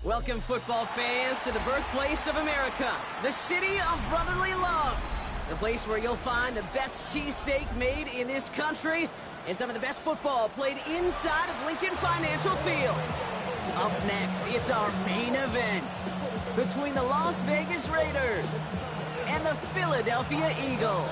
Welcome, football fans, to the birthplace of America, the city of brotherly love. The place where you'll find the best cheesesteak made in this country and some of the best football played inside of Lincoln Financial Field. Up next, it's our main event between the Las Vegas Raiders and the Philadelphia Eagles.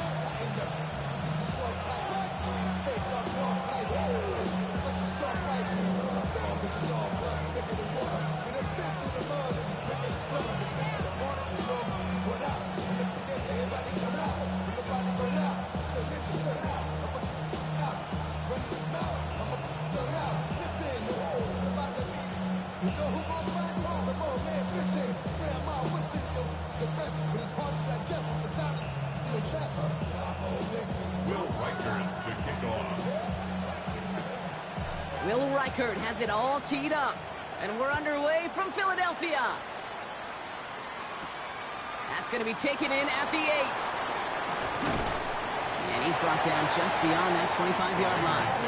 Will Reichert has it all teed up, and we're underway from Philadelphia. That's going to be taken in at the 8. And he's brought down just beyond that 25-yard line.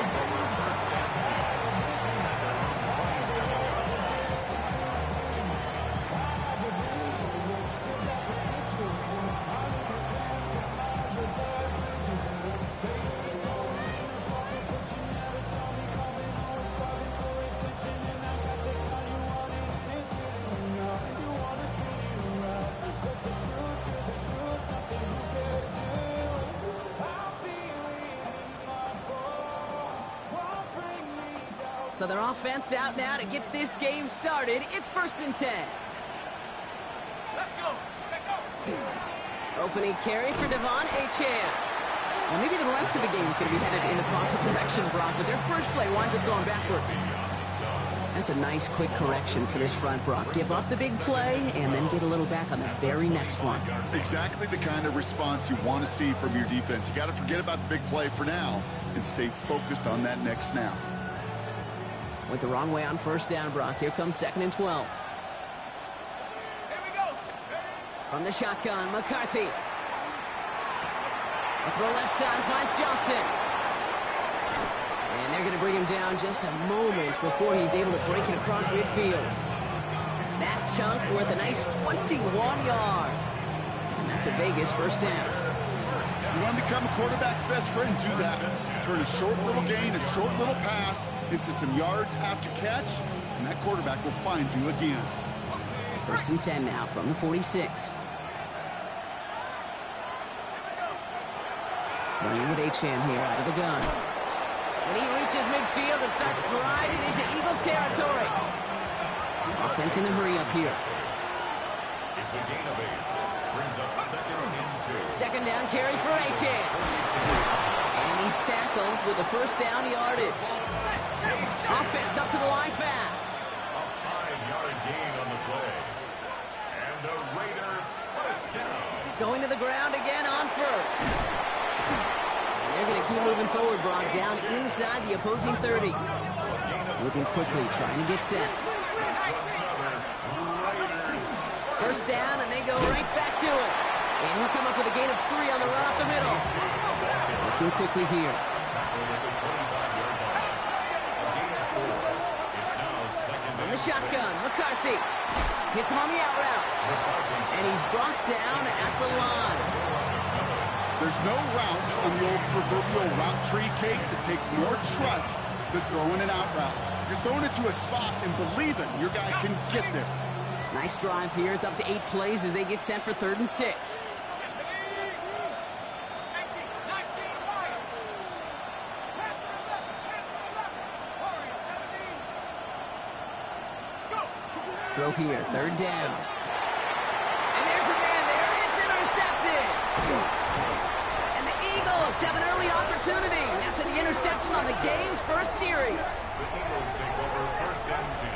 So their offense out now to get this game started. It's 1st and 10. Let's go. Take over. Opening carry for Devon Achane. Well, maybe the rest of the game is going to be headed in the proper direction, Brock, but their first play winds up going backwards. That's a nice, quick correction for this front, Brock. Give up the big play and then get a little back on the very next one. Exactly the kind of response you want to see from your defense. You got to forget about the big play for now and stay focused on that next snap. Went the wrong way on 1st down, Brock. Here comes 2nd and 12. Here we go. From the shotgun, McCarthy. A throw left side, finds Johnson. And they're going to bring him down just a moment before he's able to break it across midfield. That chunk worth a nice 21 yards. And that's a Vegas 1st down. You want to become a quarterback's best friend, do that. Turn a short little gain, a short little pass into some yards after catch, and that quarterback will find you again. 1st and 10 now from the 46. Running with Achane here out of the gun. When he reaches midfield and starts driving into Eagles territory. Offense in the hurry up here. It's a gain of 8. Brings up 2nd and 2. 2nd down carry for Achane. And he's tackled with the 1st down yardage. Offense up to the line fast. A 5-yard gain on the play. And the Raider 1st down. Going to the ground again on 1st. And they're going to keep moving forward, Brock, down inside the opposing 30. Moving quickly, trying to get set. 1st down, and they go right back to it. And he'll come up with a gain of 3 on the run up the middle. Working quickly here. From the shotgun, McCarthy hits him on the out route. And he's brought down at the line. There's no routes on the old proverbial route tree, Kate, that takes more trust than throwing an out route. You're throwing it to a spot and believing your guy can get there. Nice drive here. It's up to 8 plays as they get set for 3rd and 6. Throw here, 3rd down. And there's a man there. It's intercepted. And the Eagles have an early opportunity. That's the interception on the game's first series. The Eagles take over 1st and 10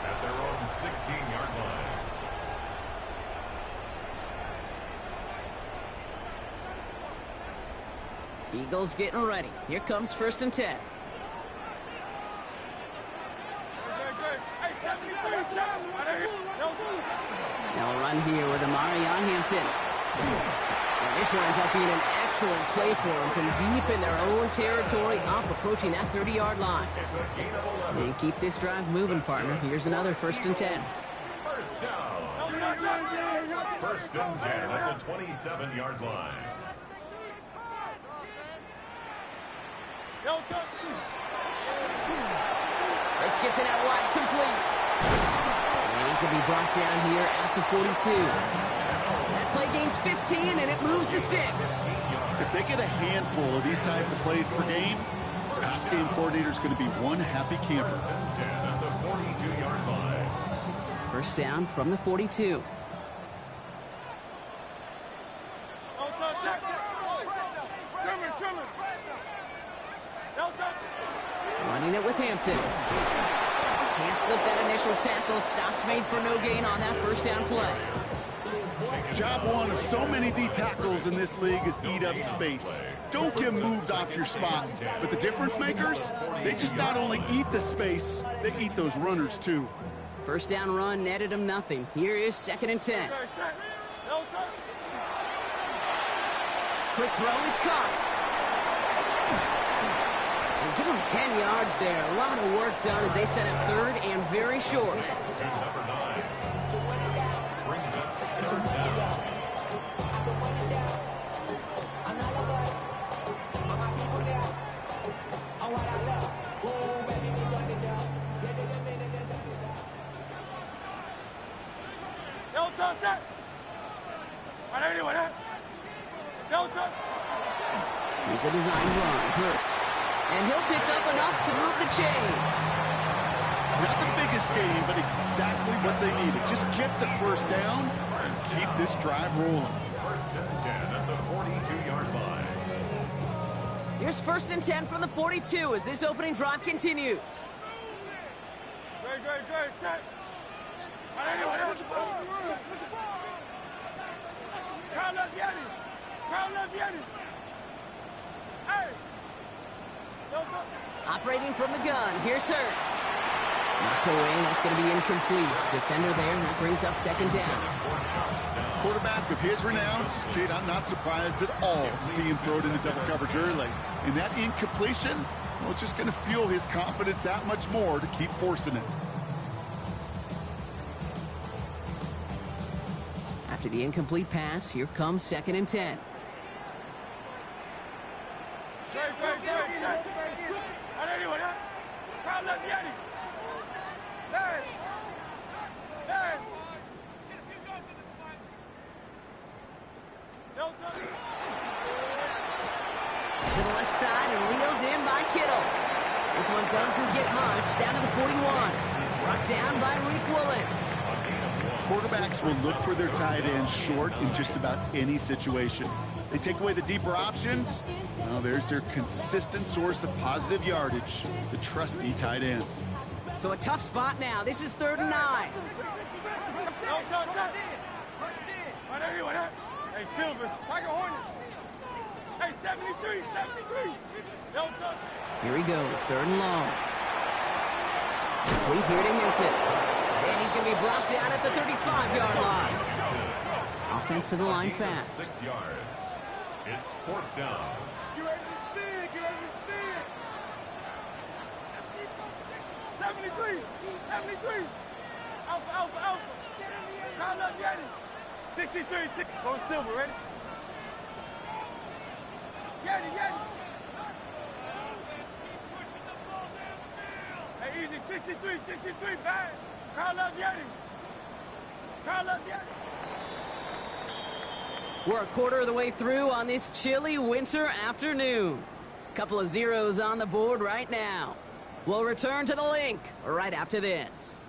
at their own 16-yard line. Eagles getting ready. Here comes 1st and 10. Now a run here with Amari on Hampton. And this winds up being an excellent play for them from deep in their own territory, up approaching that 30-yard line. And keep this drive moving, partner. Here's another 1st and 10. down. First and 10 at the 27-yard line. Hurts gets it out wide, complete. And he's going to be brought down here at the 42. That play gains 15, and it moves the sticks. If they get a handful of these types of plays per game, the pass game coordinator is going to be one happy camper. First and 10 at the 42-yard line. First down from the 42. Running it with Hampton. Can't slip that initial tackle. Stops made for no gain on that first down play. Job one of so many D tackles in this league is eat up space. Don't get moved off your spot. But the difference makers, they just not only eat the space, they eat those runners too. First down run netted him nothing. Here is second and 10. Quick throw is caught. And give him 10 yards there. A lot of work done as they set up third and very short. Number 9. Brings up third down. Here's a design run. Hurts. And he'll pick up enough to move the chains. Not the biggest game, but exactly what they needed. Just get the first down and keep this drive rolling. First and 10 at the 42-yard line. Here's first and 10 from the 42 as this opening drive continues. Operating from the gun, here's Hurts. Knocked away, that's going to be incomplete. Defender there, that brings up second down. Quarterback of his renowns, kid, I'm not surprised at all to see him throw it into double coverage early. And that incompletion, well, it's just going to fuel his confidence that much more to keep forcing it. After the incomplete pass, here comes second and 10. To the left side and reeled in by Kittle. This one doesn't get much. Down to the 41. Brought down by Reek Woolen. Quarterbacks will look for their tight ends short in just about any situation. They take away the deeper options. Well, there's their consistent source of positive yardage, the trusty tight end. So a tough spot now. This is 3rd and 9. Hey, Silver, Tiger Hornet. Hey, 73. Here he goes, 3rd and long. Complete here to Hampton. And he's going to be brought down at the 35-yard line. Offense to the line fast. 6 yards. It's 4th down. Get ready to spin. 73. Alpha. Call up Yeti. 63. Go Silver, ready? Yeti. Hey, easy. 63, bang. Call up Yeti. We're a quarter of the way through on this chilly winter afternoon. Couple of zeros on the board right now. We'll return to the link right after this.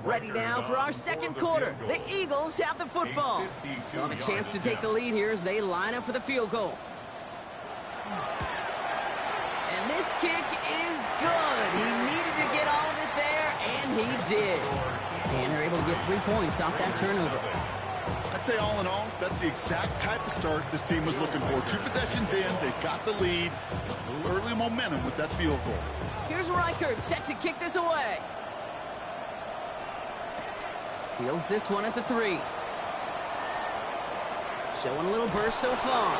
Ready now for our second quarter. The Eagles have the football. They'll have a chance to take the lead here as they line up for the field goal. And this kick is good. He needed to get all of it there, and he did. And they're able to get 3 points off that turnover. I'd say all in all, that's the exact type of start this team was looking for. 2 possessions in, they've got the lead. A little early momentum with that field goal. Here's Reichert set to kick this away. Fields this one at the 3. Showing a little burst so far.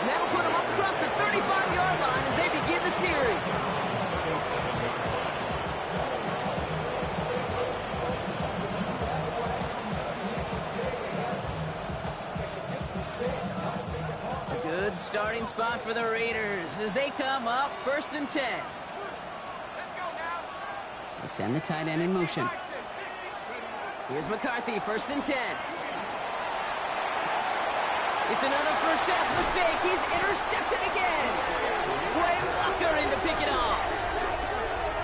And that'll put them up across the 35-yard line as they begin the series. A good starting spot for the Raiders as they come up 1st and 10. They send the tight end in motion. Here's McCarthy, 1st and 10. It's another first half mistake. He's intercepted again. Quay Walker in to pick it off.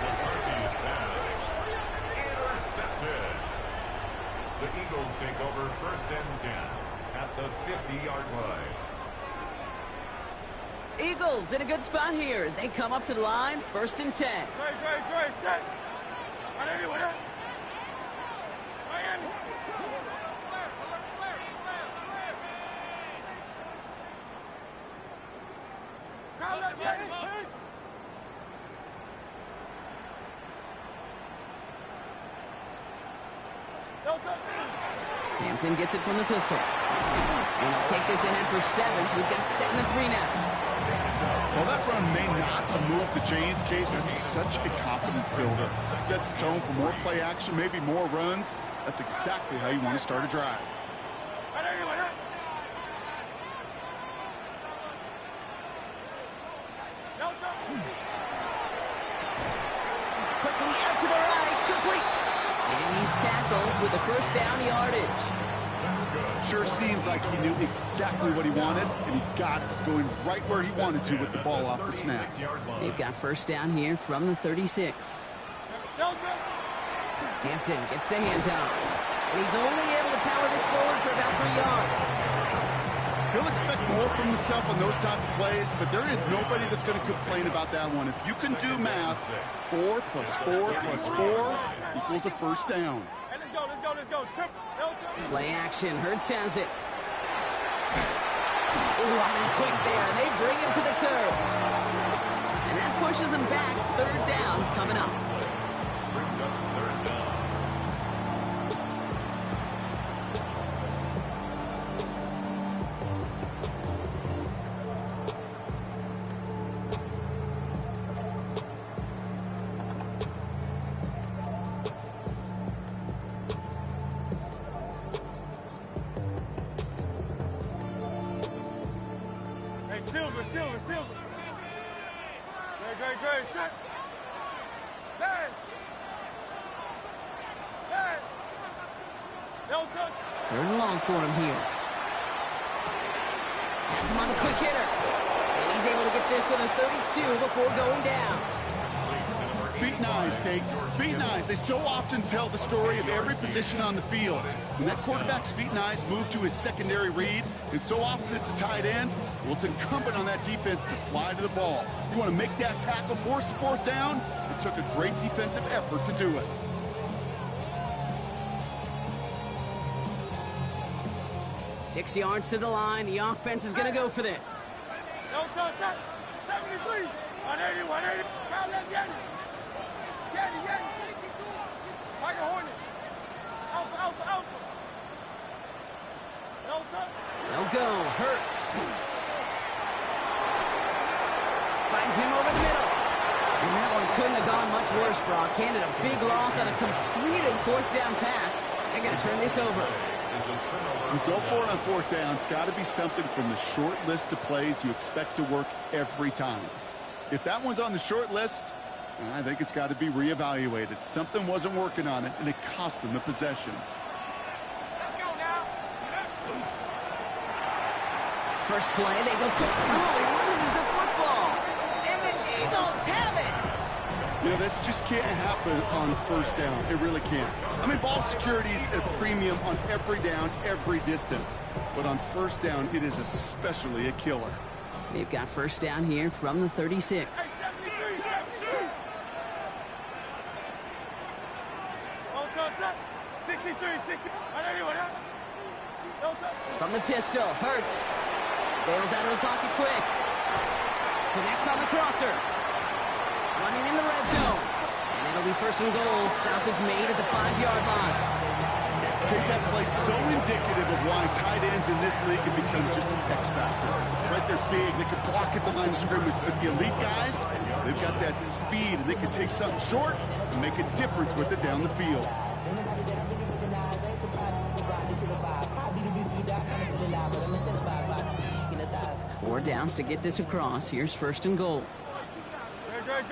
McCarthy's pass intercepted. The Eagles take over 1st and 10 at the 50-yard line. Eagles in a good spot here as they come up to the line, 1st and 10. Set. On anyone, huh? Miami. Hampton gets it from the pistol. And they'll take this ahead for 7. We've got 7 and 3 now. Well, that run may not have moved the chains, Kate. That's such a confidence builder. Sets the tone for more play action, maybe more runs. That's exactly how you want to start a drive. Quickly out to the right, complete. And he's tackled with a first down yardage. Sure seems like he knew exactly what he wanted, and he got it, going right where he wanted to with the ball off the snap. They've got first down here from the 36. Hampton gets the handoff. And he's only able to power this forward for about 3 yards. He'll expect more from himself on those type of plays, but there is nobody that's going to complain about that one. If you can do math, 4 plus 4 plus 4 equals a first down. Let's go. Play action. Hurts has it. Ooh, running quick there, and they bring him to the turf. And that pushes him back. 3rd down coming up. Silver. Great. Set. Hey. No touch. 3rd and long for him here. Has him on the quick hitter. And he's able to get this to the 32 before going down. Feet and eyes, Kate. Feet and eyes. They so often tell the story of every position on the field. When that quarterback's feet and eyes move to his secondary read, and so often it's a tight end, well, it's incumbent on that defense to fly to the ball. You want to make that tackle, force the 4th down? It took a great defensive effort to do it. Six yards to the line. The offense is going to go for this. No touch. 73. 180. Foul left, Yanni. Tiger Hornet. Alpha. No touch. They'll go. Hurts. Finds him over the middle. And that one couldn't have gone much worse, Brock. Handed a big loss on a completed 4th down pass. They're going to turn this over. You go for it on 4th down. It's got to be something from the short list of plays you expect to work every time. If that one's on the short list, I think it's got to be reevaluated. Something wasn't working on it, and it cost them the possession. Let's go now. First play, they go quick. Oh, he loses the football. And the Eagles have it. You know, this just can't happen on 1st down. It really can't. I mean, ball security is at a premium on every down, every distance. But on 1st down, it is especially a killer. They've got first down here from the 36. From the pistol, Hurts. Bails out of the pocket quick. Connects on the crosser. Running in the red zone. And it'll be 1st and goal. Stop is made at the 5-yard line. Okay, that play so indicative of why tight ends in this league have become just an X factor. Right, they're big, they can block at the line of scrimmage, but the elite guys, they've got that speed, and they can take something short and make a difference with it down the field. Four downs to get this across. Here's first and goal. Good.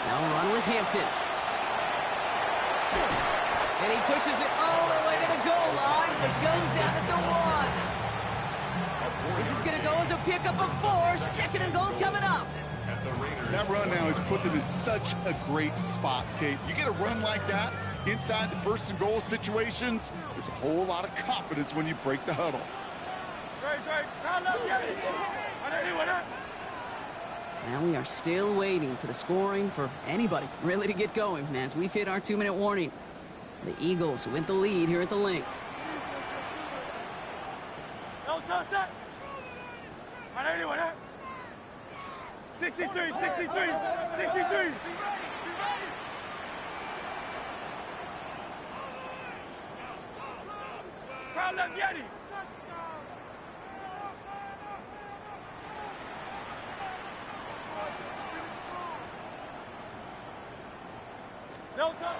Now run with Hampton. And he pushes it all the way to the goal line, but goes out at the 1. This is going to go as a pickup of 4. Second and goal coming up. That run now has put them in such a great spot, Kate. You get a run like that inside the first and goal situations, there's a whole lot of confidence when you break the huddle. Now we are still waiting for the scoring for anybody really to get going as we've hit our 2-minute warning. The Eagles with the lead here at the link. No, 63. Crowd left Yeti. No touch.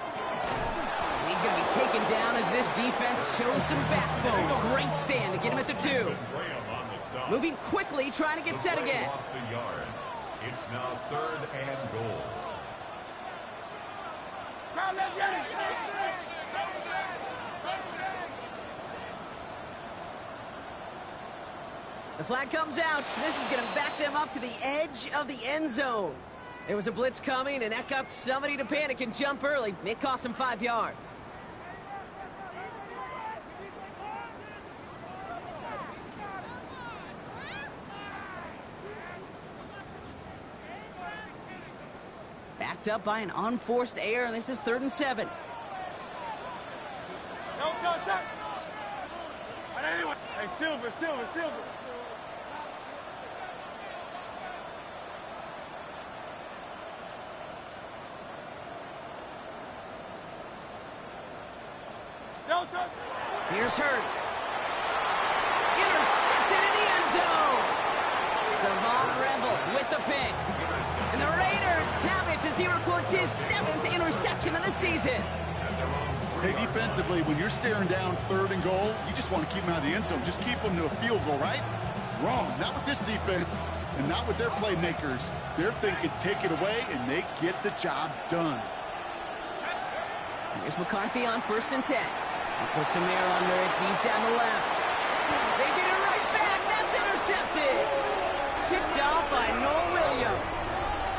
He's going to be taken down as this defense shows some backbone. Great stand to get him at the 2. Moving quickly, trying to get set again. It's now 3rd and goal. Crowd left Yeti. The flag comes out. This is going to back them up to the edge of the end zone. There was a blitz coming, and that got somebody to panic and jump early. It cost them 5 yards. Backed up by an unforced error, and this is 3rd and 7. No touch. Hey, Silver. No touch. Here's Hurts. Intercepted in the end zone. Savon Rebel with the pick. And the Raiders have it as he records his 7th interception of the season. Hey, defensively, when you're staring down 3rd and goal, you just want to keep them out of the end zone. Just keep them to a field goal, right? Wrong. Not with this defense and not with their playmakers. They're thinking take it away, and they get the job done. Here's McCarthy on 1st and 10. He puts a mirror under it deep down the left. They get it right back. That's intercepted. Picked off by Noel Williams.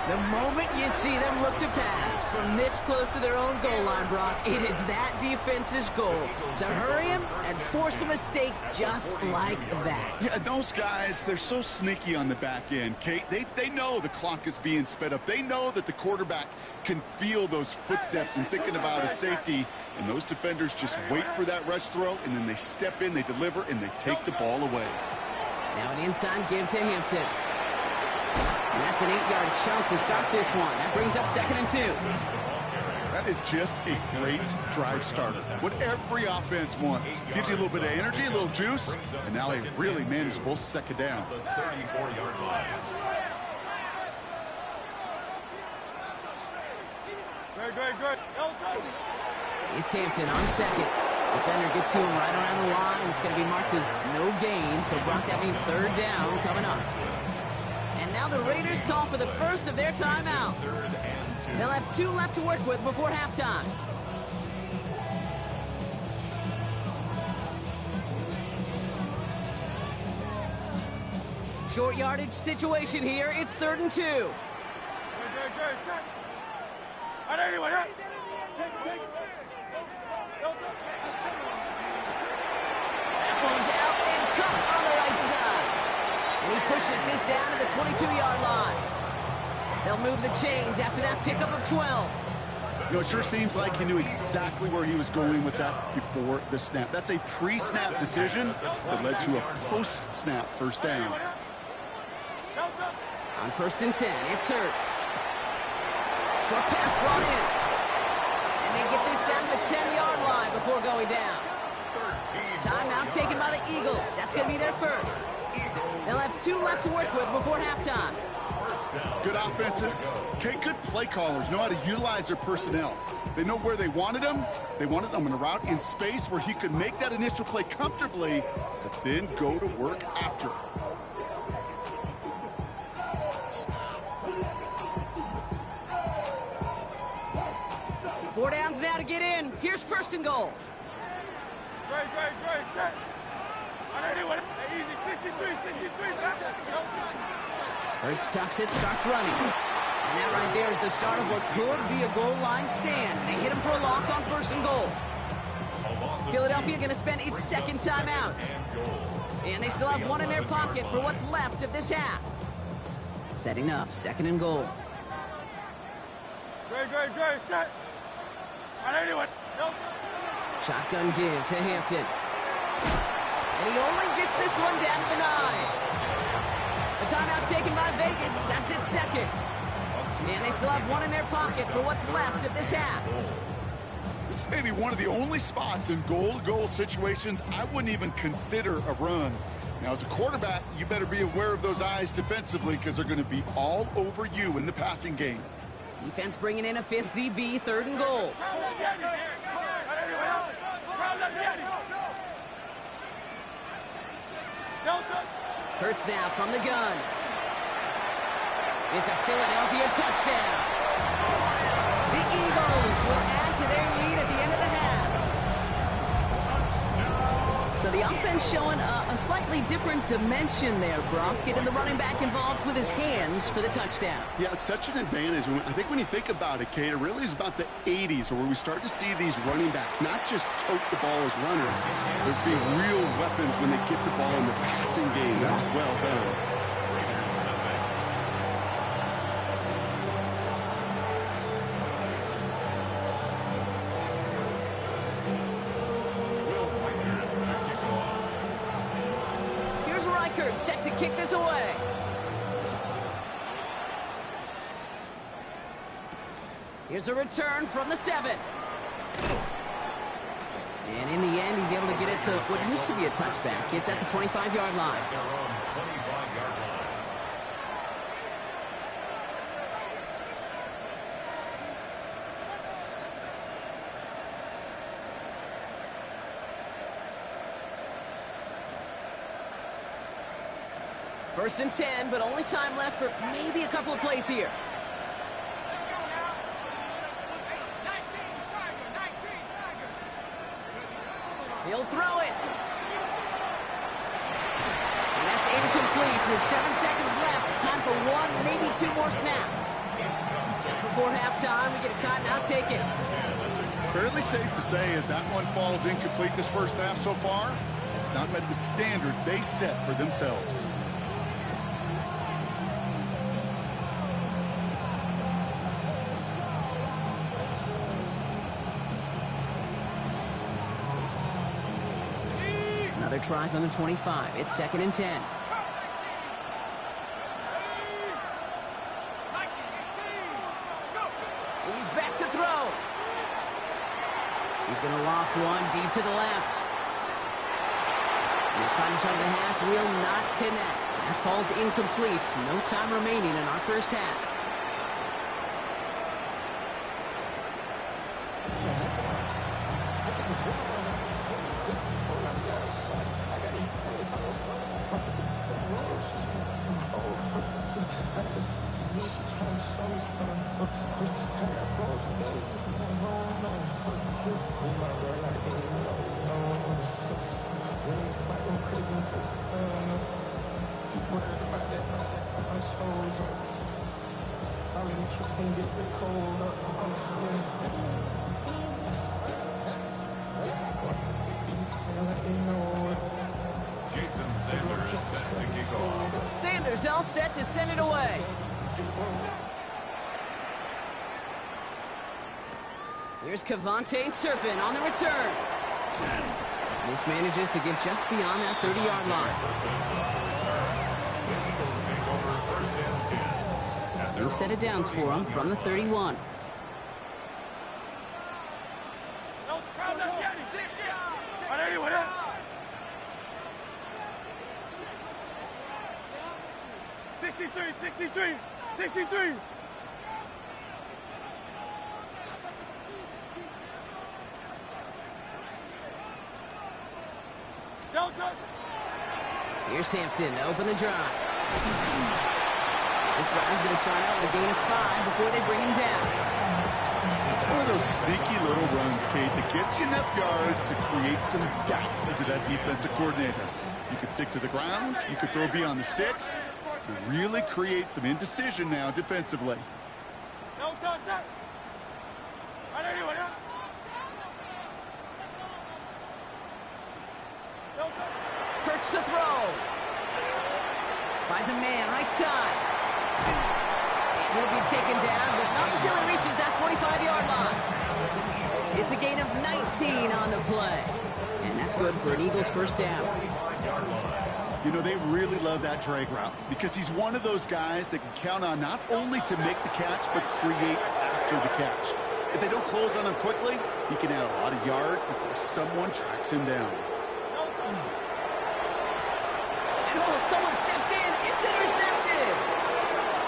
The moment you see them look to pass from this close to their own goal line, Brock, it is that defense's goal to hurry him and force a mistake just like that. Yeah, those guys, they're so sneaky on the back end, Kate. They know the clock is being sped up. They know that the quarterback can feel those footsteps and thinking about a safety, and those defenders just wait for that rush throw, and then they step in, they deliver, and they take the ball away. Now an inside give to Hampton. And that's an 8-yard chunk to start this one. That brings up 2nd and 2. That is just a great drive starter. What every offense wants. Gives you a little bit of energy, a little juice, and now a really manageable 2nd down. The 34-yard line. Good. It's Hampton on 2nd. Defender gets to him right around the line. It's going to be marked as no gain. So, Brock, that means 3rd down coming up. And now the Raiders call for the first of their timeouts. They'll have 2 left to work with before halftime. Short yardage situation here. It's 3rd and 2. Good. That one's out and caught on the right side. And he pushes this down to the 22-yard line. They'll move the chains after that pickup of 12. You know, it sure seems like he knew exactly where he was going with that before the snap. That's a pre-snap decision that led to a post-snap first down. On 1st and 10, it's Hurts. Short pass brought in. And they get this down to the 10-yard line before going down. Timeout taken by the Eagles. That's going to be their first. They'll have 2 left to work with before halftime. Good offenses. Okay, good play callers know how to utilize their personnel. They know where they wanted them. They wanted them in a route in space where he could make that initial play comfortably, but then go to work after. Four downs now to get in. Here's 1st and goal. Great, set. Easy, 63. Hurts tucks it, starts running. And that right there is the start of what could be a goal line stand. They hit him for a loss on 1st and goal. Philadelphia going to spend its 2nd timeout. And they still have 1 in their pocket for what's left of this half. Setting up, 2nd and goal. Great, set. Shotgun give to Hampton. And he only gets this one down to the 9. A timeout taken by Vegas. That's its 2nd. And they still have 1 in their pocket for what's left of this half. This is maybe one of the only spots in goal-to-goal situations I wouldn't even consider a run. Now, as a quarterback, you better be aware of those eyes defensively because they're going to be all over you in the passing game. Defense bringing in a 5th DB, 3rd and goal. Hurts now from the gun. It's a Philadelphia touchdown. The Eagles will add to their lead at the end of the half. So the offense showing a slightly different dimension there, Brock. Getting the running back involved with his hands for the touchdown. Yeah, such an advantage. I think when you think about it, Kate, it really is about the 80s where we start to see these running backs not just tote the ball as runners. There's being real weapons when they get the ball in the passing game. That's well done. Set to kick this away. Here's a return from the 7. And in the end, he's able to get it to what used to be a touchback. It's at the 25-yard line. First and 10, but only time left for maybe a couple of plays here. He'll throw it. And that's incomplete with 7 seconds left. Time for 1, maybe 2 more snaps. Just before halftime, we get a timeout taken. Fairly safe to say as that one falls incomplete this first half so far, it's not met the standard they set for themselves. Another try from the 25. It's 2nd and 10. He's back to throw. He's going to loft one deep to the left. His final shot of the half will not connect. That falls incomplete. No time remaining in our first half. Sanders all set to send it away. Here's Cavante Turpin on the return. This manages to get just beyond that 30-yard line. New set of downs for him from the 31. Here's Hampton to open the drive. This drive is going to start out with a gain of 5 before they bring him down. It's one of those sneaky little runs, Kate, that gets you enough yards to create some doubt into that defensive coordinator. You could stick to the ground, you could throw beyond the sticks, and really create some indecision now defensively. Hurts to throw. Finds a man right side. And he'll be taken down, but not until he reaches that 45-yard line. It's a gain of 19 on the play. And that's good for an Eagles first down. You know, they really love that drag route because he's one of those guys that can count on not only to make the catch, but create after the catch. If they don't close on him quickly, he can add a lot of yards before someone tracks him down. And oh, someone stepped in. It's intercepted.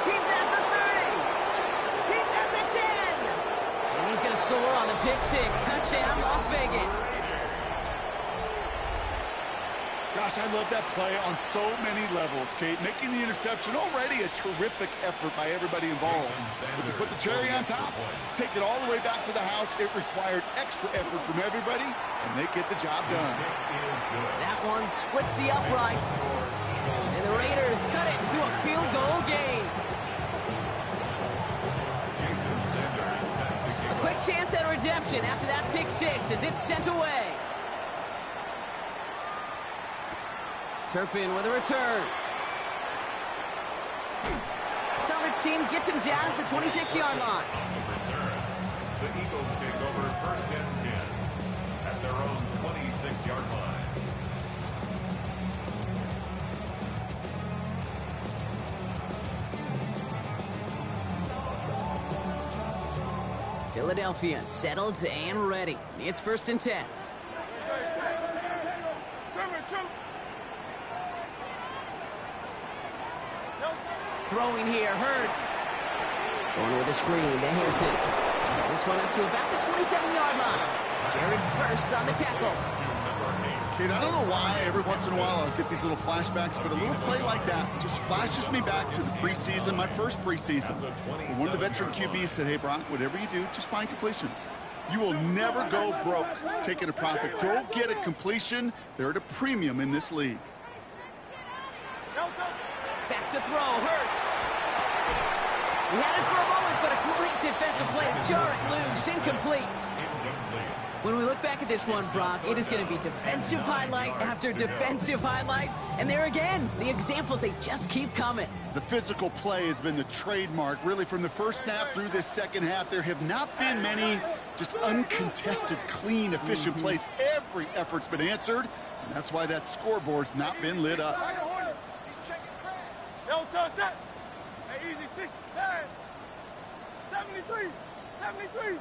He's at the 30. He's at the 10. And he's going to score on the pick six. Touchdown, Las Vegas. Gosh, I love that play on so many levels, Kate. Making the interception already a terrific effort by everybody involved. But to put the cherry on top, to take it all the way back to the house, it required extra effort from everybody, and they get the job done. That one splits the uprights. And the Raiders cut it to a field goal game. A quick chance at redemption after that pick six as it's sent away. Turpin with a return. Coverage team gets him down at the 26-yard line. The Eagles take over first and 10 at their own 26-yard line. Philadelphia settled and ready. It's first and 10. Throwing here, Hurts. Going with a screen to Hampton. This one up to about the 27-yard line. Jared first on the tackle. Kate, I don't know why every once in a while I'll get these little flashbacks, but a little play like that just flashes me back to the preseason, my first preseason. When one of the veteran QBs said, hey, Brock, whatever you do, just find completions. You will never go broke taking a profit. Go get a completion. They're at a premium in this league. Back to throw, Hurts. He had it for a moment, but a great defensive play to jar it loose, incomplete. When we look back at this one, Brock, it is going to be defensive highlight after defensive highlight. And there again, the examples, they just keep coming. The physical play has been the trademark, really, from the first snap through this second half. There have not been many just uncontested, clean, efficient plays. Every effort's been answered, and that's why that scoreboard's not been lit up. Hey, easy, 6, 9, 73, 73.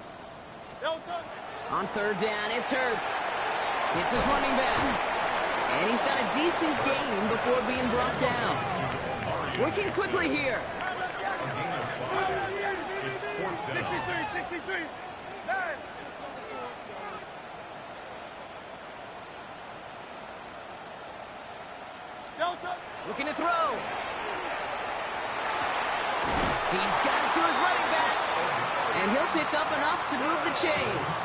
On third down, it's Hurts. It's his running back. And he's got a decent gain before being brought down. Working quickly here. 63, 9. Looking to throw. He's got it to his running back. And he'll pick up enough to move the chains.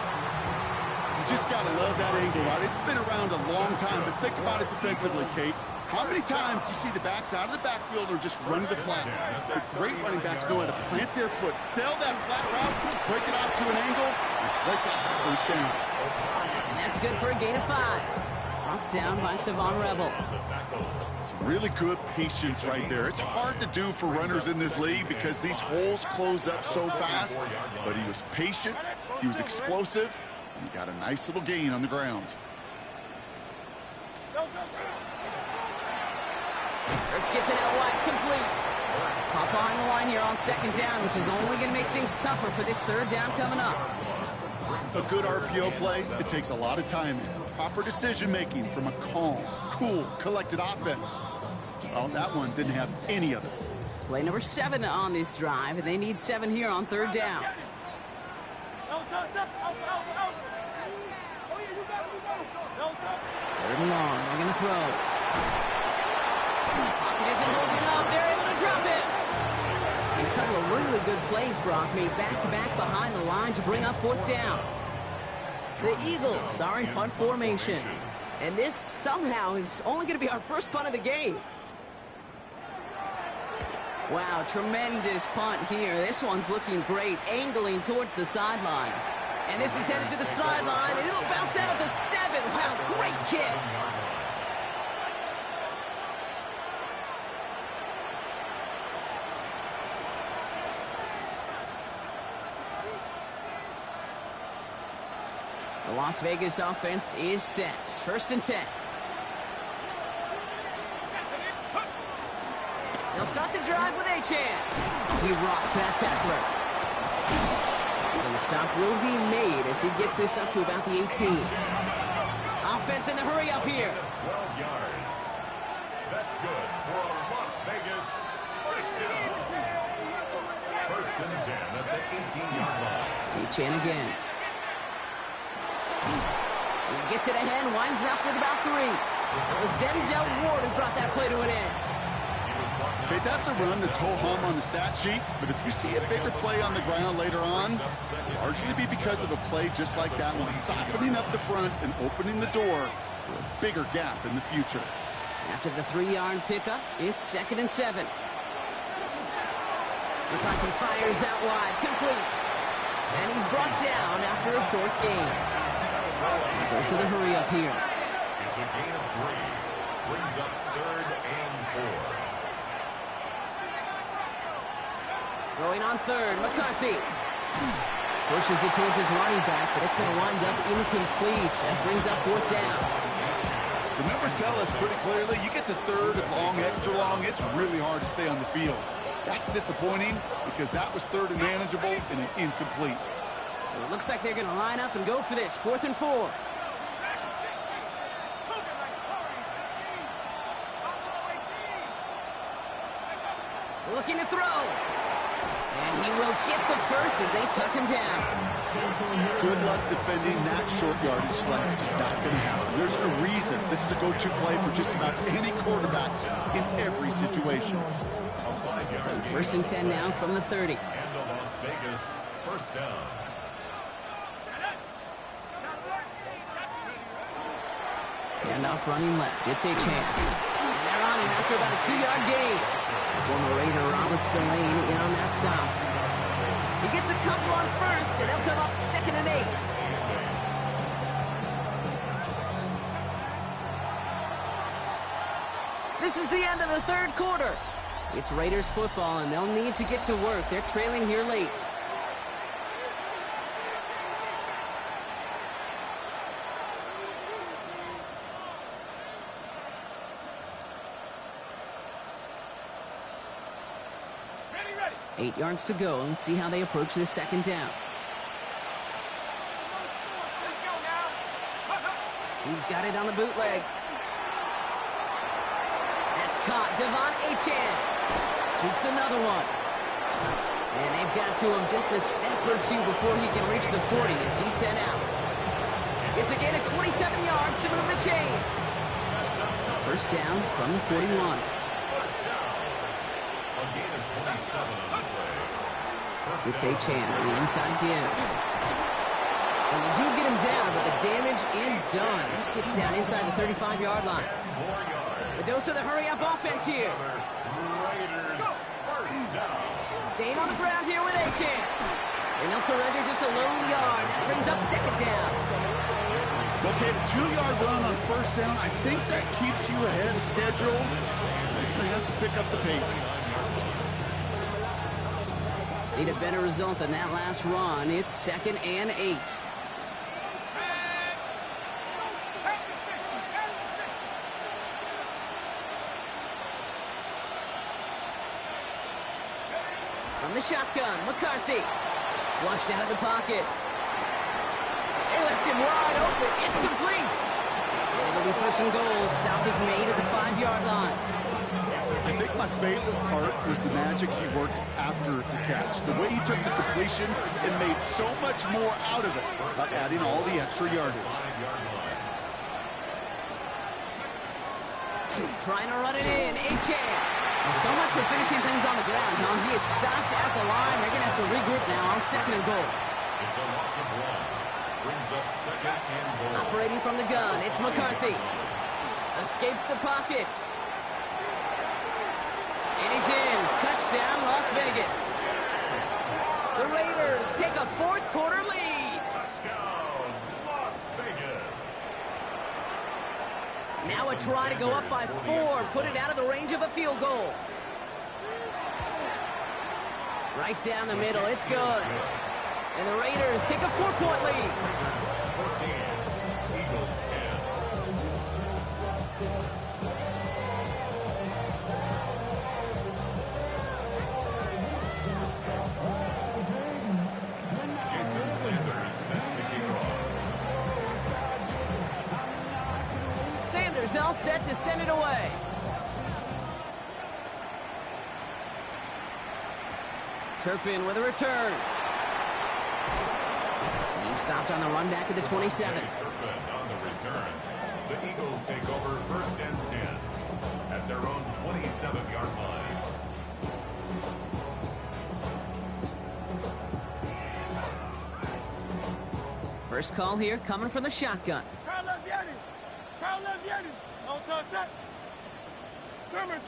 You just got to love that angle out. It's been around a long time, but think about it defensively, Kate. How many times you see the backs out of the backfield or just run to the flat? The great running backs know how to plant their foot, sell that flat route, break it off to an angle, and break that first down. And that's good for a gain of 5. Knocked down by Savon Rebel. Some really good patience right there. It's hard to do for runners in this league because these holes close up so fast, but he was patient. He was explosive, and he got a nice little gain on the ground. Hurts gets it out wide, complete. Pop behind the line here on second down, which is only going to make things tougher for this third down coming up. A good RPO play, it takes a lot of time and proper decision-making from a calm, cool, collected offense. Well, that one didn't have any of it. Play number 7 on this drive, and they need 7 here on third down. Third and long, they're going to throw. Pocket isn't holding up, they're able to drop it. And a couple of really good plays, Brock, made back-to-back behind the line to bring up fourth down. The Eagles are in punt formation. And this somehow is only going to be our first punt of the game. Wow, tremendous punt here. This one's looking great, angling towards the sideline. And this is headed to the sideline, and it'll bounce out of the 7. Wow, great kick. The Las Vegas offense is set. First and 10. They'll start the drive with Achan. He rocks that tackler. So the stop will be made as he gets this up to about the 18. Offense in the hurry up here. 12 yards. That's good for a Las Vegas first down. First and 10 at the 18-yard line. Achan again. He gets it ahead, winds up with about 3. It was Denzel Ward who brought that play to an end. Okay, that's a run that's ho-hum on the stat sheet, but if you see a bigger play on the ground later on, largely be because of a play just like that one, softening up the front and opening the door for a bigger gap in the future. After the 3-yard pickup, it's second and 7. McCarthy fires out wide, complete. And he's brought down after a short gain. Goes to the hurry up here. It's a gain of 3. Brings up third and 4. Throwing on third, McCarthy. Pushes it towards his running back, but it's going to wind up incomplete. That brings up fourth down. The numbers tell us pretty clearly, you get to third and long, extra long, it's really hard to stay on the field. That's disappointing because that was third and manageable and an incomplete. So it looks like they're going to line up and go for this. 4th and 4. Looking to throw. And he will get the first as they touch him down. Good luck defending that short yardage slant. Just not going to happen. There's a reason this is a go-to play for just about any quarterback in every situation. So first and 10 now from the 30. And the Las Vegas first down. Handoff running left. It's Achan. And they're on him after about a 2-yard gain. Former Raider Robert Spillane in on that stop. He gets a couple on first, and they'll come up 2nd and 8. This is the end of the third quarter. It's Raiders football, and they'll need to get to work. They're trailing here late. Ready. 8 yards to go. Let's see how they approach this second down. Let's go now. He's got it on the bootleg. That's caught. Devon Achan shoots another one. And they've got to him just a step or 2 before he can reach the 40 as he's sent out. It's a gain of 27 yards to move the chains. First down from the 41. It's Achan on the inside give. And they do get him down, but the damage is done. This gets down inside the 35-yard line. The dose of the hurry-up offense here. Staying on the ground here with Achan. And they'll surrender just a lone yard. That brings up second down. Okay, the 2-yard run on first down, I think that keeps you ahead of schedule. They're going to have to pick up the pace. Need a better result than that last run. It's 2nd and 8. From the shotgun, McCarthy. Flushed out of the pocket. They left him wide open. It's complete. And it'll be 1st and goal. Stop is made at the 5-yard line. I think my favorite part was the magic he worked after the catch. The way he took the completion and made so much more out of it by adding all the extra yardage. Trying to run it in. Achane. Well, so much for finishing things on the ground, huh? He is stopped at the line. They're going to have to regroup now on 2nd and goal. It's a loss of 1. Brings up 2nd and goal. Operating from the gun, it's McCarthy. Escapes the pocket. And he's in. Touchdown, Las Vegas. The Raiders take a 4th quarter lead. Touchdown, Las Vegas. Now a try to go up by 4. Put it out of the range of a field goal. Right down the middle. It's good. And the Raiders take a 4-point lead. 14, Eagles 10. Jason Sanders set to kick off. Sanders all set to send it away. Turpin with a return. He stopped on the run back at the 27. Turpin on the return. The Eagles take over 1st and 10 at their own 27-yard line. First call here coming from the shotgun. Carl Leviani. Carl Leviani. On top set. Trimmer.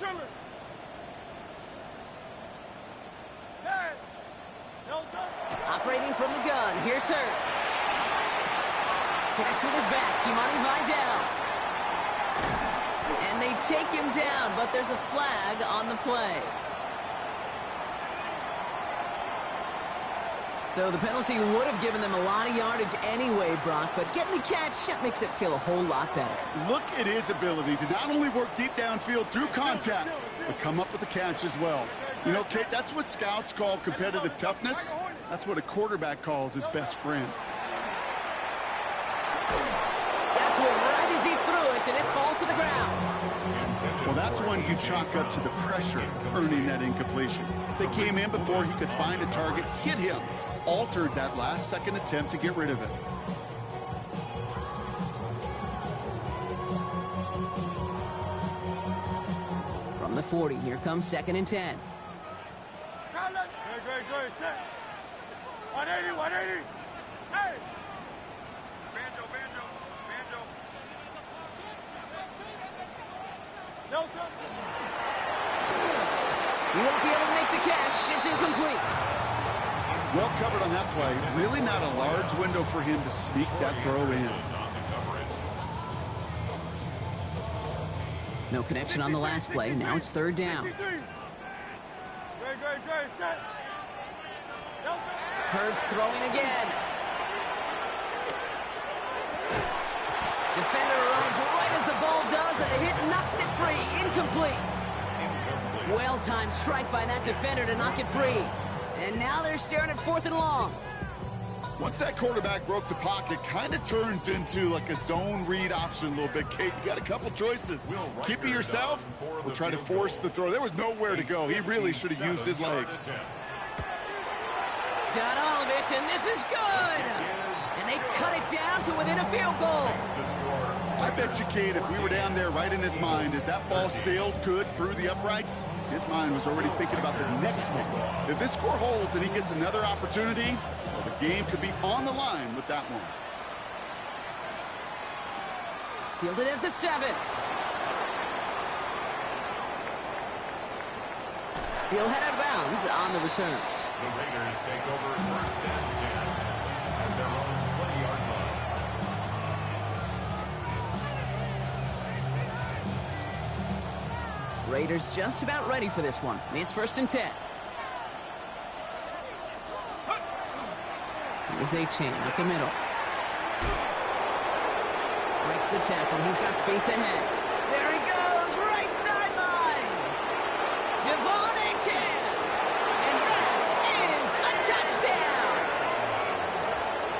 Hey. No touch. Operating from the gun. Here's Hurts. Connects with his back. Kimani Vidal. And they take him down, but there's a flag on the play. So the penalty would have given them a lot of yardage anyway, Brock, but getting the catch, that makes it feel a whole lot better. Look at his ability to not only work deep downfield through contact, but come up with the catch as well. You know, Kate, that's what scouts call competitive toughness. That's what a quarterback calls his best friend. That's one right as he threw it, and it falls to the ground. Well, that's one you chalk up to the pressure earning that incompletion. They came in before he could find a target, hit him, altered that last-second attempt to get rid of it. From the 40, here comes 2nd and 10. Great. Set. 180. Hey. Banjo. No touch. He won't be able to make the catch. It's incomplete. Well covered on that play. Really not a large window for him to sneak that throw in. No connection on the last play. Now it's 3rd down. Great. Set. No touch. Hurts throwing again. Defender arrives right as the ball does, and the hit knocks it free. Incomplete. Well-timed strike by that defender to knock it free. And now they're staring at 4th and long. Once that quarterback broke the pocket, kind of turns into like a zone read option a little bit. Kate, you got a couple choices. Keep it yourself or try to force the throw. There was nowhere to go. He really should have used his legs. Got all of it, and this is good. And they cut it down to within a field goal. I bet you, Kate, if we were down there right in his mind, as that ball sailed good through the uprights, his mind was already thinking about the next one. If this score holds and he gets another opportunity, well, the game could be on the line with that one. Fielded at the 7. He'll head out of bounds on the return. The Raiders take over 1st and 10 at their own 20-yard line. Raiders just about ready for this one. It's 1st and 10. Here's A-Chain up the middle. Breaks the tackle. He's got space ahead. There he goes, right sideline. Devon A-Chain. And that is a touchdown.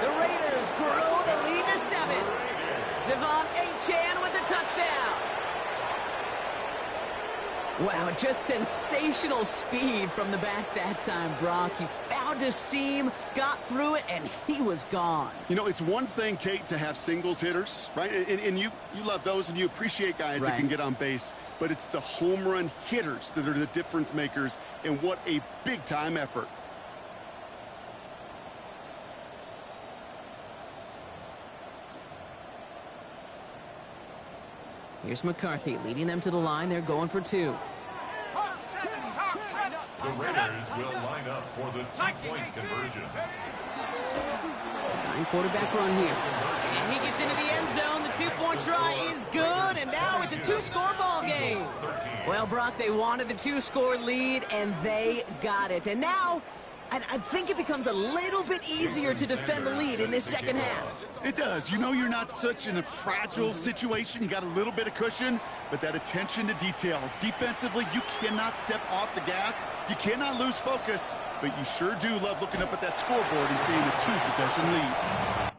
The Raiders grow the lead to 7. Devon A-Chain with the touchdown. Wow, just sensational speed from the back that time, Brock. He found a seam, got through it, and he was gone. You know, it's one thing, Kate, to have singles hitters, right? And you love those, and you appreciate guys that can get on base. But it's the home run hitters that are the difference makers, and what a big-time effort. Here's McCarthy leading them to the line. They're going for 2. The Raiders will line up for the two-point conversion. Design quarterback run here. And he gets into the end zone. The 2-point try is good, and now it's a 2-score ball game. Well, Brock, they wanted the 2-score lead, and they got it. And now, I think it becomes a little bit easier to defend the lead in this second half. It does. You know you're not such in a fragile situation. You got a little bit of cushion, but that attention to detail. Defensively, you cannot step off the gas. You cannot lose focus, but you sure do love looking up at that scoreboard and seeing a 2-possession lead.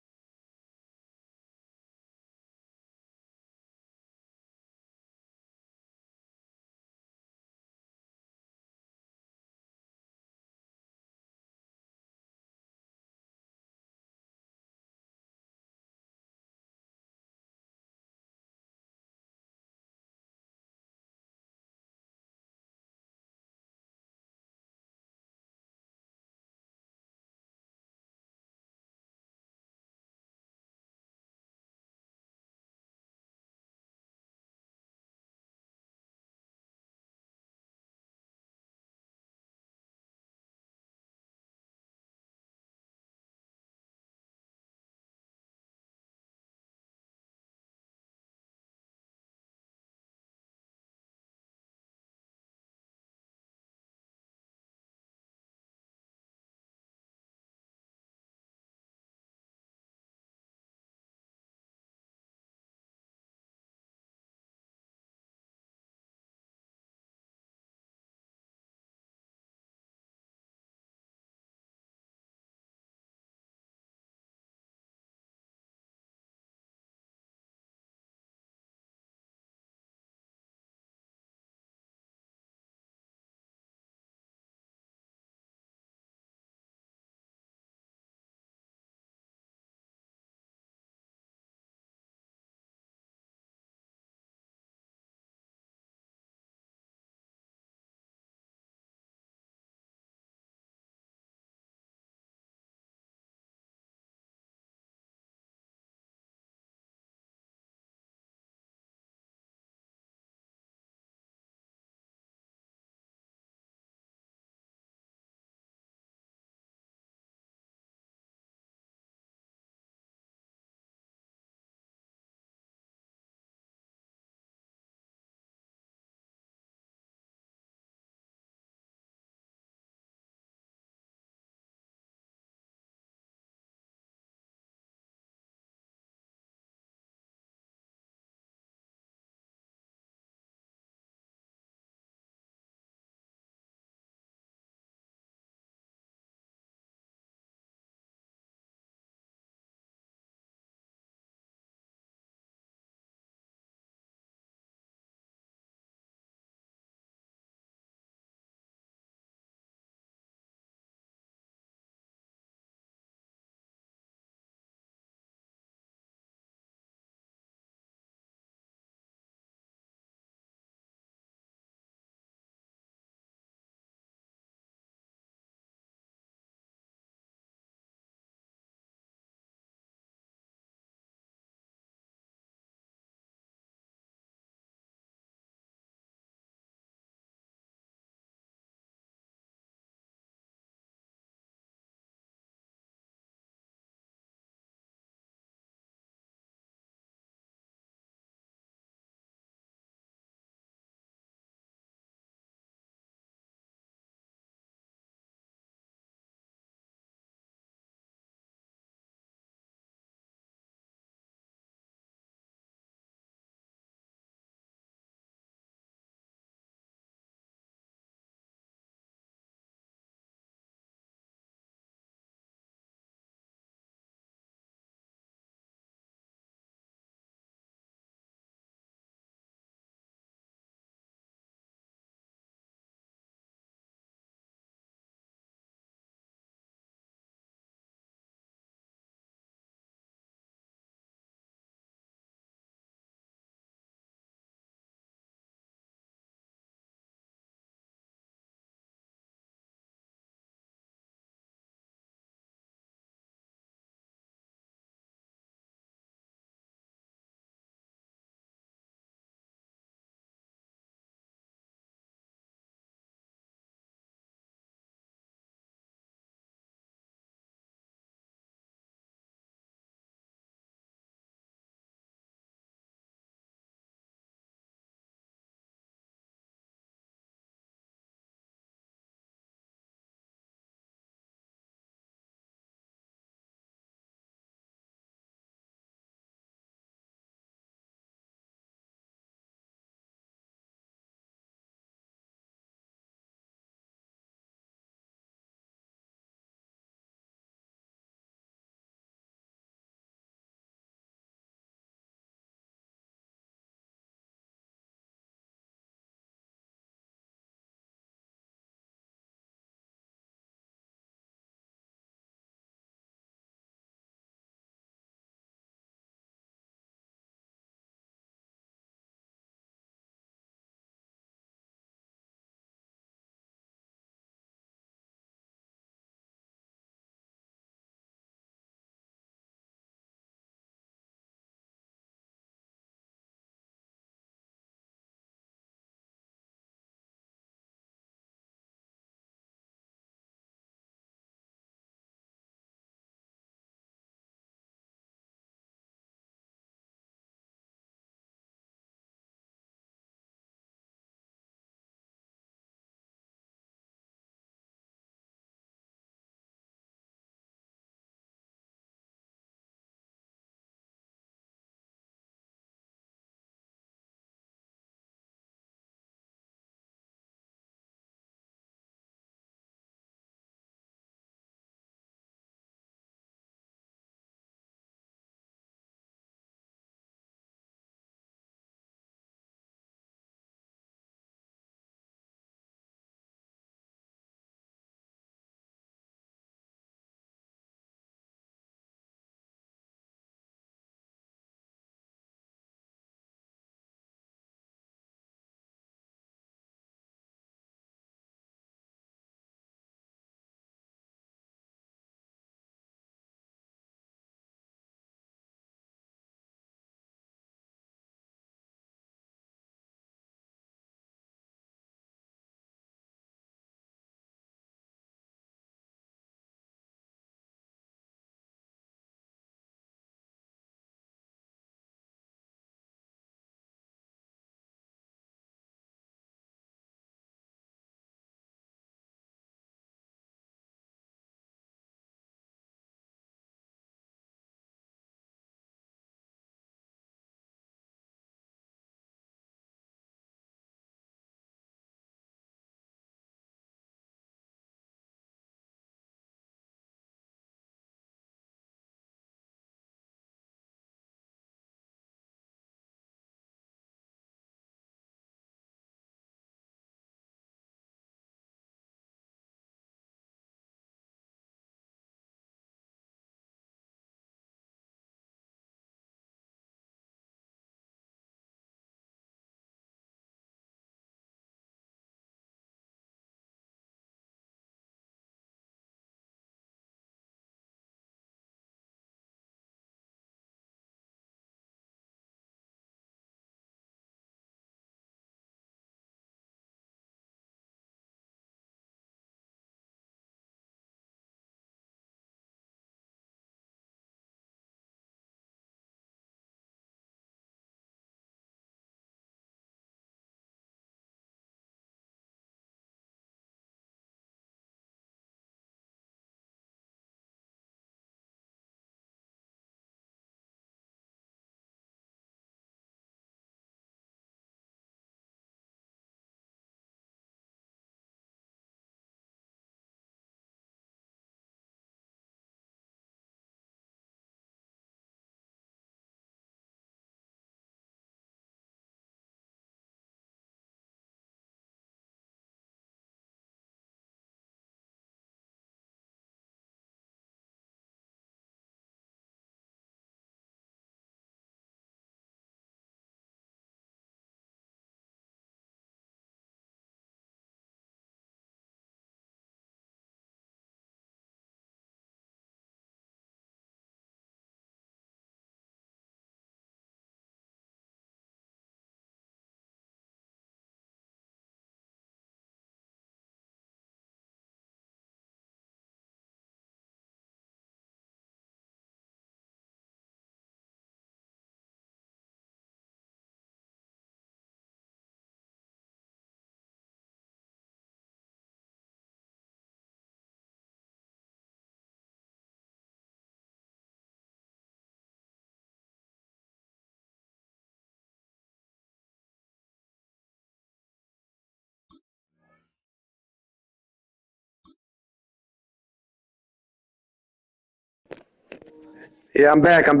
Yeah, I'm back. And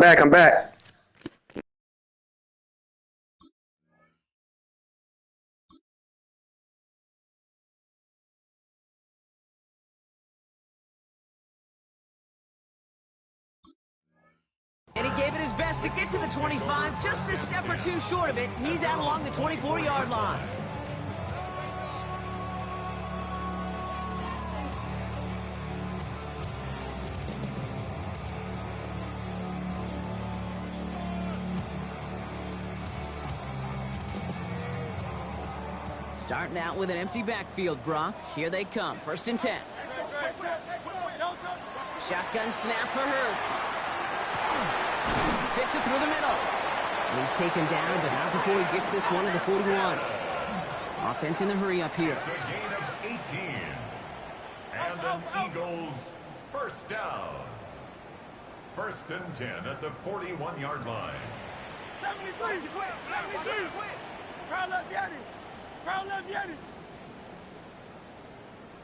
he gave it his best to get to the 25, just a step or two short of it. He's out along the 24-yard line. Starting out with an empty backfield, Brock. Here they come. 1st and 10. Shotgun snap for Hurts. Fits it through the middle. And he's taken down, but not before he gets this one to the 41. Offense in the hurry up here. It's a gain of 18. And an Eagles first down. 1st and 10 at the 41-yard line. 73. Crowd left Yanni. Crowd left Yanni.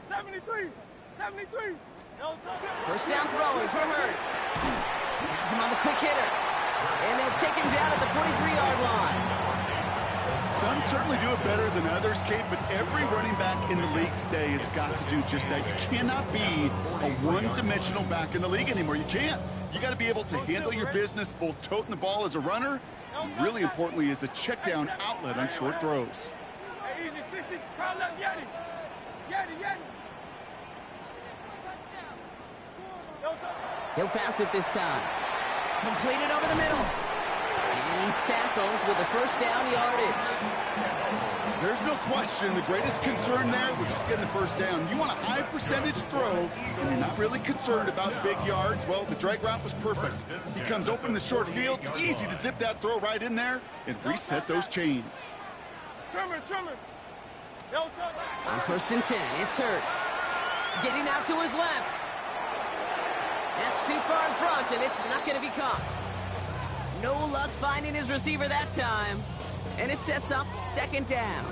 73. 73. First down throwing for Hurts. Has him on the quick hitter. And they'll take him down at the 43-yard line. Some certainly do it better than others, Kate, but every running back in the league today has got to do just that. You cannot be a one-dimensional back in the league anymore. You can't. You got to be able to handle your business, both toting the ball as a runner, and really importantly as a check-down outlet on short throws. Hey, easy, 60. Crowd left Yanni. Yanni. He'll pass it this time. Completed over the middle. And he's tackled with the first down yardage. There's no question the greatest concern there was just getting the first down. You want a high percentage throw, and you're not really concerned about big yards. Well, the drag route was perfect. He comes open in the short field. It's easy to zip that throw right in there and reset those chains. Trimmer. On 1st and 10, it's Hurts. Getting out to his left. That's too far in front, and it's not going to be caught. No luck finding his receiver that time. And it sets up 2nd down.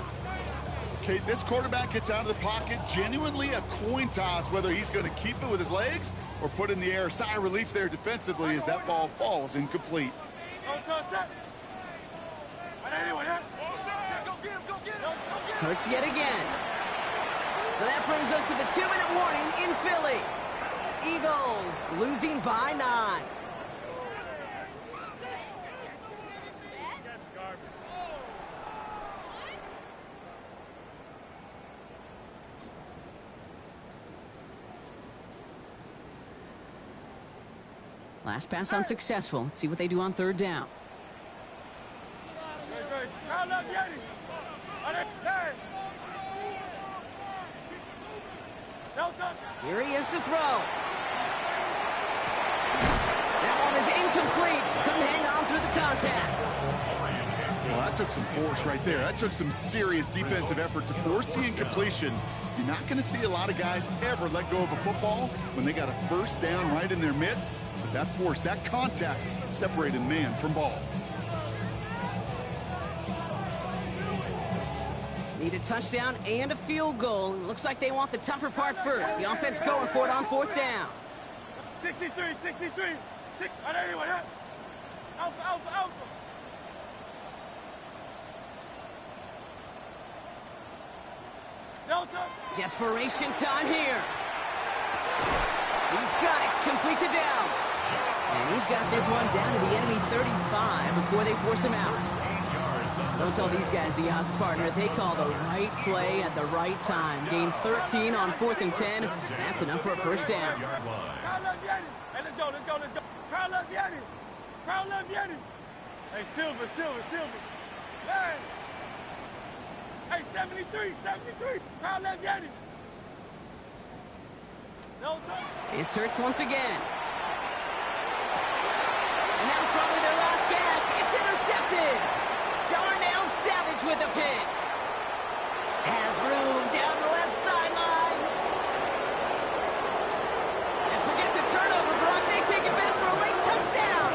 Okay, this quarterback gets out of the pocket, genuinely a coin toss whether he's going to keep it with his legs or put in the air. Sigh of relief there defensively as that ball falls incomplete. Hurts yet again. So that brings us to the 2-minute warning in Philly. Eagles losing by 9. Last pass unsuccessful. Let's see what they do on 3rd down. Here he is to throw. That one is incomplete. Couldn't hang on through the contact. Well, that took some force right there. That took some serious defensive effort to force the incompletion. You're not going to see a lot of guys ever let go of a football when they got a first down right in their midst. But that force, that contact, separated man from ball. Need a touchdown and a field goal. Looks like they want the tougher part first. The offense going for it on 4th down. 63. Alpha. Delta. Desperation time here. He's got it. Complete to Downs. And he's got this one down to the enemy 35 before they force him out. Don't tell these guys the odds, partner. They call the right play at the right time. Gain 13 on 4th and 10. That's enough for a first down. Crowd left Yanni. Hey, let's go. Crowd left Yanni. Hey, Silver. Hey, 73. Crowd left Yanni. It's Hurts once again. And that was probably their last gasp. It's intercepted. Darnell Savage with the pick. Has room down the left sideline. And forget the turnover, Brock. They take it back for a late touchdown.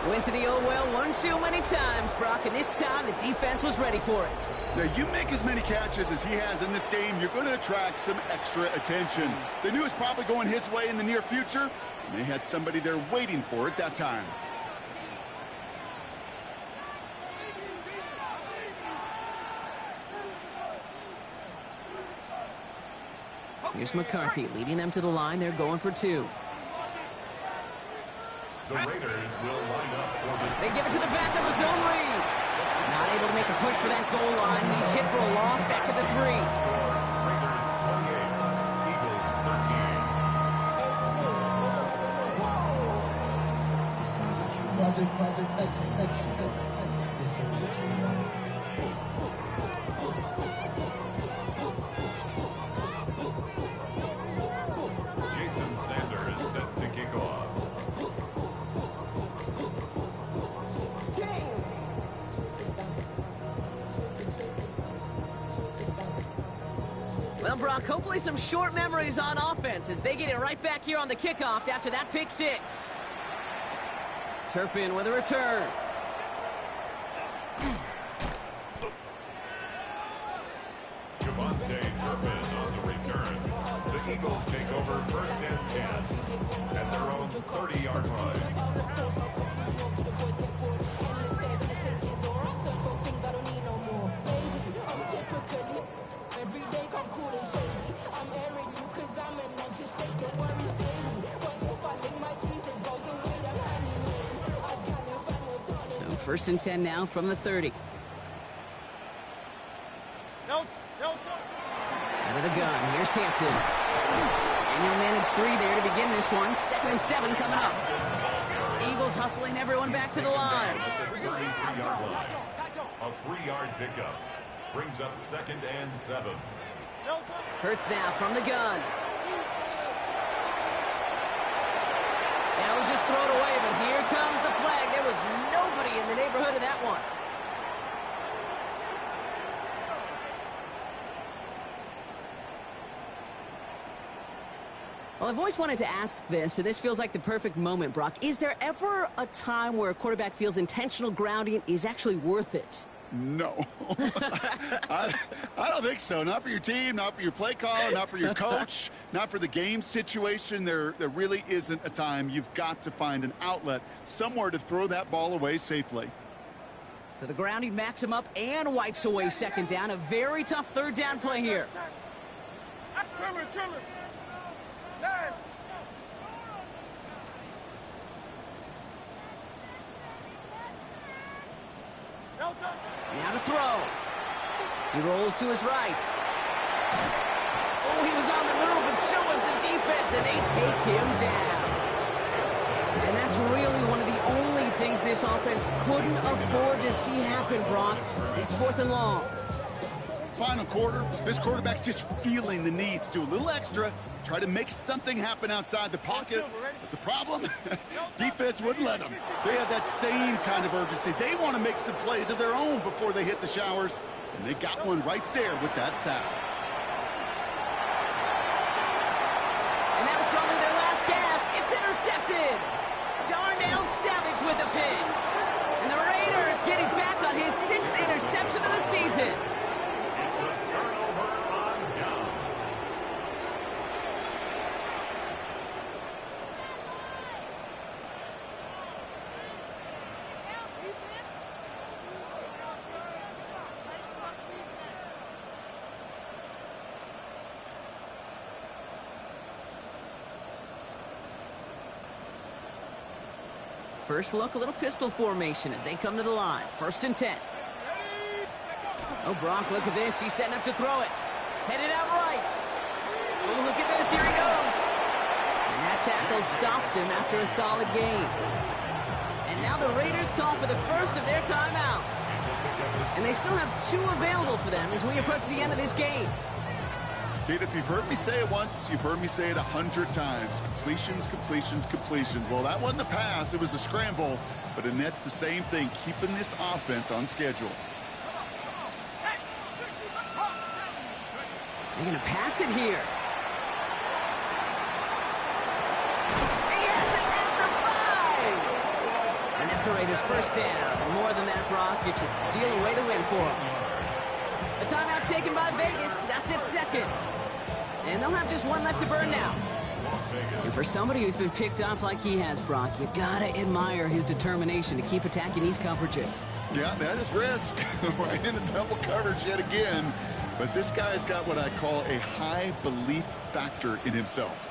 Went to the oh-well one too many times, Brock, and this time the defense was ready for it. Now, you make as many catches as he has in this game, you're going to attract some extra attention. They knew it was probably going his way in the near future, and they had somebody there waiting for it that time. Here's McCarthy leading them to the line. They're going for two. The Raiders will line up for the... They give it to the back of his own read. Not able to make a push for that goal line. He's hit for a loss back at the 3. Raiders 28, Eagles 13. Jason Sanders set to kick off. Well, Brock, hopefully some short memories on offense as they get it right back here on the kickoff after that pick 6. Turpin with a return. Javante Turpin on the return. The Eagles take over first and 10 at their own 30-yard line. So first and 10 now from the 30. No. Out of the gun, here's Hampton. And you'll manage 3 there to begin this one. 2nd and 7 coming up. Eagles hustling everyone back to the line. A 3-yard pickup brings up 2nd and 7. Hurts now from the gun. Now he'll just throw it away, but here comes the flag. There was nobody in the neighborhood of that one. Well, I've always wanted to ask this, and this feels like the perfect moment, Brock. Is there ever a time where a quarterback feels intentional grounding is actually worth it? No. I don't think so. Not for your team, not for your play caller, not for your coach, not for the game situation. There really isn't a time. You've got to find an outlet, somewhere to throw that ball away safely. So the grounding backs him up and wipes away 2nd down. A very tough 3rd down play here. Trimmer. Now to throw. He rolls to his right. Oh, he was on the move, but so was the defense, and they take him down. And that's really one of the only things this offense couldn't afford to see happen, Brock. It's 4th and long. Final quarter, this quarterback's just feeling the need to do a little extra, try to make something happen outside the pocket. But the problem, defense wouldn't let them. They have that same kind of urgency. They want to make some plays of their own before they hit the showers, and they got one right there with that sack. And that was probably their last gasp. It's intercepted. Darnell Savage with the pick. And the Raiders getting back on his 6th interception of the season. It's a turnover on downs. First look, a little pistol formation as they come to the line. 1st and 10. Oh, Brock, look at this. He's setting up to throw it. Headed out right. Oh, look at this. Here he goes. And that tackle stops him after a solid gain. And now the Raiders call for the first of their timeouts. And they still have 2 available for them as we approach the end of this game. Pete, if you've heard me say it once, you've heard me say it 100 times. Completions. Well, that wasn't a pass. It was a scramble. But Annette's the same thing, keeping this offense on schedule. They're going to pass it here. He has it at the 5. And that's It's a Raiders first down. And more than that, Brock, it should seal away the win for them. A timeout taken by Vegas. That's its second. And they'll have just one left to burn now. And for somebody who's been picked off like he has, Brock, you gotta admire his determination to keep attacking these coverages. Yeah, that is risk. Right into double coverage yet again. But this guy's got what I call a high belief factor in himself.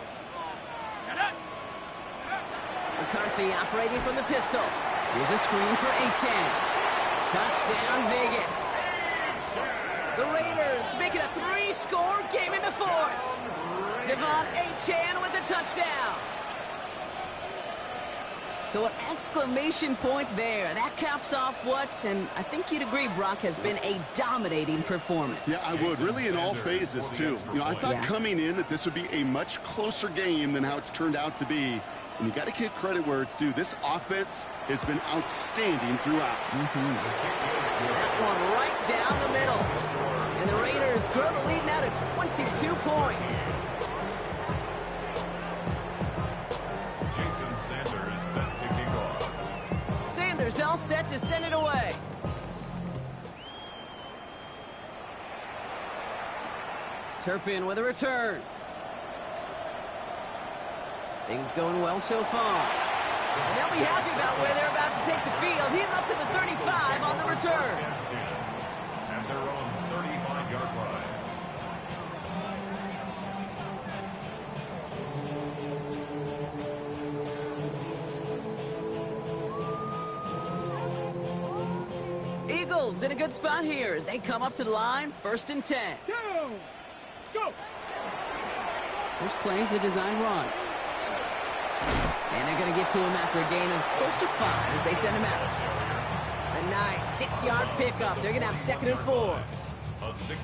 McCarthy operating from the pistol. Here's a screen for Achane. Touchdown, Vegas. The Raiders make it a 3-score game in the fourth. Devon Achane with the touchdown. So an exclamation point there. That caps off what, and I think you'd agree, Brock, has been a dominating performance. Yeah, I would. Really in all phases, too. You know, I thought coming in that this would be a much closer game than how it's turned out to be. And you got to give credit where it's due. This offense has been outstanding throughout. That one right down the middle. And the Raiders grow the lead now to 22 points. Jason Sanders set to kick off. Sanders all set to send it away. Turpin with a return. Things going well so far. And they'll be happy about where they're about to take the field. He's up to the 35 on the return. And they're on 35-yard line. Eagles in a good spot here as they come up to the line. 1st and 10. Let's go. First play's a design run. And they're going to get to him after a gain of close to 5 as they send him out. A nice 6-yard pickup. They're going to have 2nd and 4.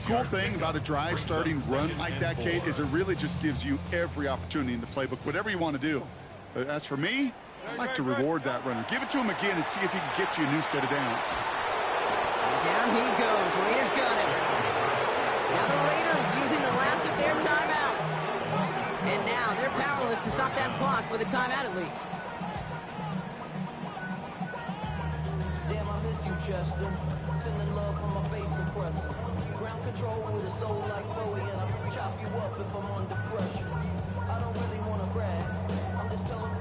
Cool thing about a drive starting run like that, Kate, is it really just gives you every opportunity in the playbook, whatever you want to do. But as for me, I like to reward that runner. Give it to him again and see if he can get you a new set of downs. And down he goes. Raiders got him. Now the Raiders using the last of their timeouts. And now they're powerless to stop that clock with a timeout at least. Damn, I miss you, Chester. Sending love from my bass compressor. Ground control with a soul like Bowie, and I'll chop you up if I'm under pressure. I don't really want to brag. I'm just telling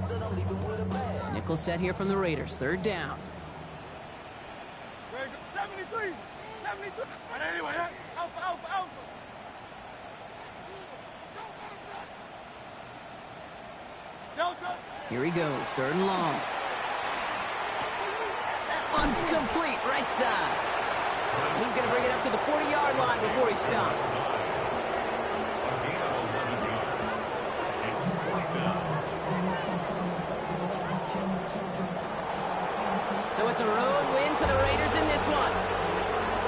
that I'm leaving with a bag. Nickel set here from the Raiders. 3rd down. 73. 73. But anyway, Alpha. Delta. Here he goes. 3rd and long. That one's complete. Right side. And he's going to bring it up to the 40-yard line before he stopped. So it's a road win for the Raiders in this one.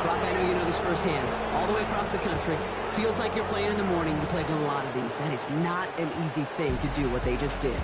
Brock, I know you know this firsthand. All the way across the country. Feels like you're playing in the morning. You played a lot of these. That is not an easy thing to do what they just did.